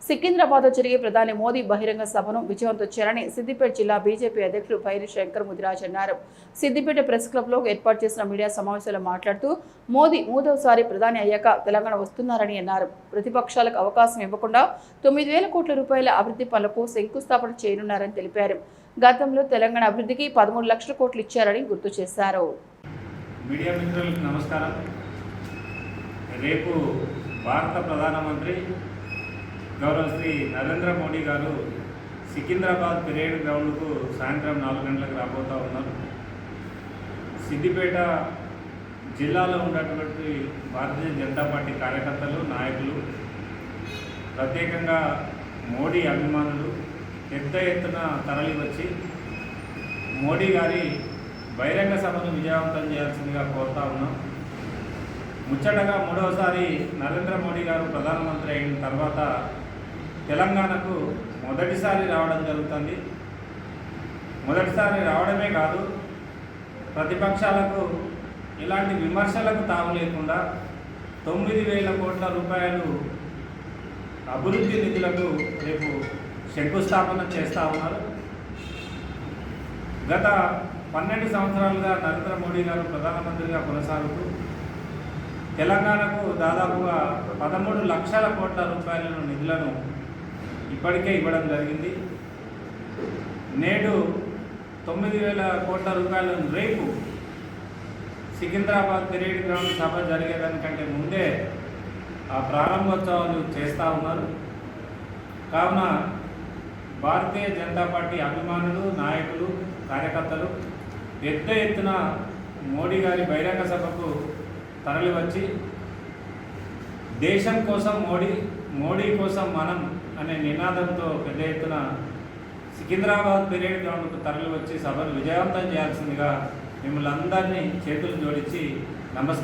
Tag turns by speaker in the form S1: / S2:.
S1: సికింద్రాబాద్ జరిగే ప్రధాని మోదీ బహిరంగ సభను విజయవంతం చేయాలని సిద్దిపేట జిల్లా బీజేపీ అధ్యక్షుడు పైరి శంకర్ ముదిరాజ్ అన్నారు. సిద్దిపేట ప్రెస్ క్లబ్లో ఏర్పాటు చేసిన మీడియా సమావేశంలో మాట్లాడుతూ మోదీ మూడవసారి ప్రధాని అయ్యాక తెలంగాణ వస్తున్నారని అన్నారు. ప్రతిపక్షాలకు అవకాశం ఇవ్వకుండా 9,000 కోట్ల రూపాయల అభివృద్ధి పనులకు శంకుస్థాపన చేయనున్నారని తెలిపారు. గతంలో తెలంగాణ అభివృద్ధికి 13 లక్షల కోట్లు ఇచ్చారని గుర్తు చేశారు.
S2: మీడియా మిత్రులకు నమస్కారం. రేపు భారత ప్రధానమంత్రి గౌరవ శ్రీ నరేంద్ర మోడీ గారు సికింద్రాబాద్ పెరేడ్ గ్రౌండ్కు సాయంత్రం 4 గంటలకు రాబోతూ ఉన్నారు. సిద్దిపేట జిల్లాలో ఉన్నటువంటి భారతీయ జనతా పార్టీ కార్యకర్తలు, నాయకులు, ప్రత్యేకంగా మోడీ అభిమానులు పెద్ద ఎత్తున తరలి వచ్చి మోడీ గారి బహిరంగ సభను విజయవంతం చేయాల్సిందిగా కోరుతా ఉన్నాం. ముచ్చటగా మూడవసారి నరేంద్ర మోడీ గారు ప్రధానమంత్రి అయిన తర్వాత తెలంగాణకు మొదటిసారి రావడం జరుగుతుంది. మొదటిసారి రావడమే కాదు, ప్రతిపక్షాలకు ఇలాంటి విమర్శలకు తావు లేకుండా 9,000 కోట్ల రూపాయలు అభివృద్ధి నిధులకు రేపు శంకుస్థాపన చేస్తూ ఉన్నారు. గత 12 సంవత్సరాలుగా నరేంద్ర మోడీ గారు ప్రధానమంత్రిగా కొనసాగుతూ తెలంగాణకు దాదాపుగా 13 లక్షల కోట్ల రూపాయల నిధులను ఇప్పటికే ఇవ్వడం జరిగింది. నేడు 9,000 కోట్ల రూపాయలను రేపు సికింద్రాబాద్ పెరేడ్ గ్రౌండ్ సభ జరిగేదానికంటే ముందే ఆ ప్రారంభోత్సవాలు చేస్తూ ఉన్నారు. కావున భారతీయ జనతా పార్టీ అభిమానులు, నాయకులు, కార్యకర్తలు పెద్ద ఎత్తున మోడీ గారి బహిరంగ సభకు తరలివచ్చి దేశం కోసం మోడీ, మోడీ కోసం మనం అనే నినాదంతో పెద్ద ఎత్తున సికింద్రాబాద్ పెరేడ్ గ్రౌండ్కు తరలివచ్చి సభను విజయవంతం చేయాల్సిందిగా మిమ్మల్ని అందరినీ చేతులు జోడించి నమస్కారం.